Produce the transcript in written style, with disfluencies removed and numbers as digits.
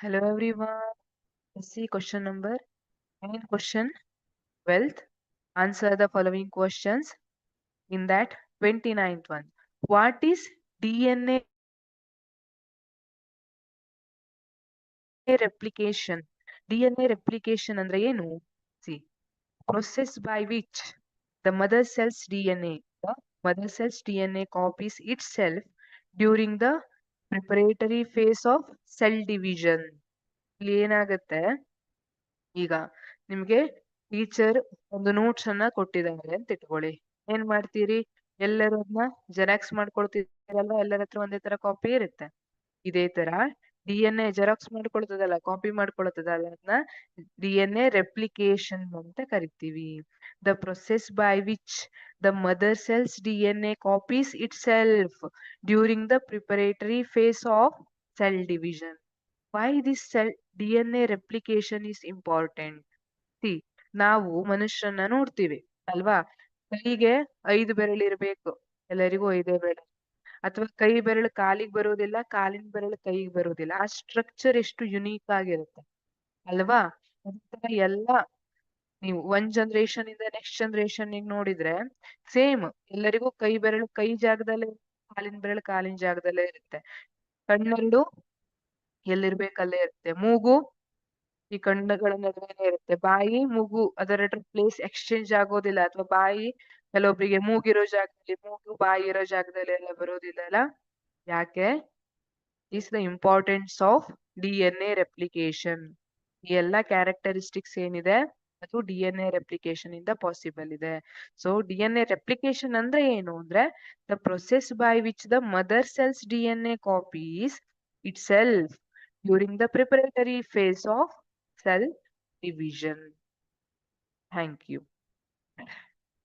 Hello everyone. Let's see question number 9 question. Wealth. Answer the following questions in that 29th one. What is DNA replication? DNA replication ಅಂದ್ರೆ ಏನು? See, process by which the mother cell's DNA copies itself during the preparatory phase of cell division. ಇಲ್ಲಿ ಏನಾಗುತ್ತೆ, ಈಗ ನಿಮ್ಗೆ teacher ಒಂದು notes ಅನ್ನ ಕೊಟ್ಟಿದ್ದಾರೆ ಅಂತ ಇಟ್ಕೊಳ್ಳಿ. ಏನ್ ಮಾಡ್ತೀರಿ? ಎಲ್ಲರೂ ಅದನ್ನ ಜೆರಾಕ್ಸ್ ಮಾಡ್ಕೊಳ್ತಿರಲ್ವಾ? ಎಲ್ಲರ ಹತ್ರ ಒಂದೇ ತರ ಕಾಪಿ ಇರುತ್ತೆ. ಇದೇ ತರ DNA ಜೆರಾಕ್ಸ್ ಮಾಡ್ಕೊಳ್ತದಲ್ಲ, ಕಾಪಿ ಮಾಡ್ಕೊಳ್ತದಲ್ಲ, ಅದನ್ನ DNA ರೆಪ್ಲಿಕೇಶನ್ ಅಂತ ಕರಿತೀವಿ. The process by which the mother cells DNA copies itself during the preparatory phase of cell division. Why this DNA replication is important? See, ನಾವು ಮನುಷ್ಯರನ್ನ ನೋಡ್ತೀವಿ ಅಲ್ವಾ? ಕೈಗೆ 5 ಬೆರಳು ಇರ್ಬೇಕು, ಎಲ್ಲರಿಗೂ 5 ಬೆರಳು. ಅಥವಾ ಕೈ ಬೆರಳು ಕಾಲಿಗೆ ಬರೋದಿಲ್ಲ, ಕಾಲಿನ ಬೆರಳು ಕೈಗೆ ಬರೋದಿಲ್ಲ. ಆ ಸ್ಟ್ರಕ್ಚರ್ ಎಷ್ಟು ಯುನೀಕ್ ಆಗಿರುತ್ತೆ ಅಲ್ವಾ? ಅದ್ರ ಎಲ್ಲ ನೀವು ಒನ್ ಜನರೇಷನ್ ಇಂದ ನೆಕ್ಸ್ಟ್ ಜನರೇಷನ್ ನೋಡಿದ್ರೆ ಸೇಮ್, ಎಲ್ಲರಿಗೂ ಕೈ ಬೆರಳು ಕೈ ಜಾಗದಲ್ಲೇ, ಕಾಲಿನ ಬೆರಳು ಕಾಲಿನ ಜಾಗದಲ್ಲೇ ಇರುತ್ತೆ. ಕಣ್ಣೆರಡು ಎಲ್ಲಿರ್ಬೇಕಲ್ಲೇ ಇರುತ್ತೆ. ಮೂಗು ಈ ಕಣ್ಣುಗಳ ನಡುವೆನೆ ಇರುತ್ತೆ. ಬಾಯಿ ಮೂಗು ಅದೆರಡರ ಪ್ಲೇಸ್ ಎಕ್ಸ್ಚೇಂಜ್ ಆಗೋದಿಲ್ಲ. ಅಥವಾ ಬಾಯಿ ಕೆಲವೊಬ್ಬರಿಗೆ ಮೂಗಿರೋ ಜಾಗದಲ್ಲಿ ಮೂಗು, ಬಾಯಿ ಇರೋ ಜಾಗದಲ್ಲಿ ಎಲ್ಲ ಬರೋದಿಲ್ಲ ಅಲ್ಲ. ಯಾಕೆ? Is the importance of DNA replication. ಈ ಎಲ್ಲ ಕ್ಯಾರೆಕ್ಟರಿಸ್ಟಿಕ್ಸ್ ಏನಿದೆ ಅದು DNA ರೆಪ್ಲಿಕೇಶನ್ ಇಂದ ಪಾಸಿಬಲ್ ಇದೆ. ಸೊ DNA ರೆಪ್ಲಿಕೇಶನ್ ಅಂದ್ರೆ ಏನು ಅಂದ್ರೆ the process by which the mother cells DNA copies itself during the preparatory phase of cell division. Thank you.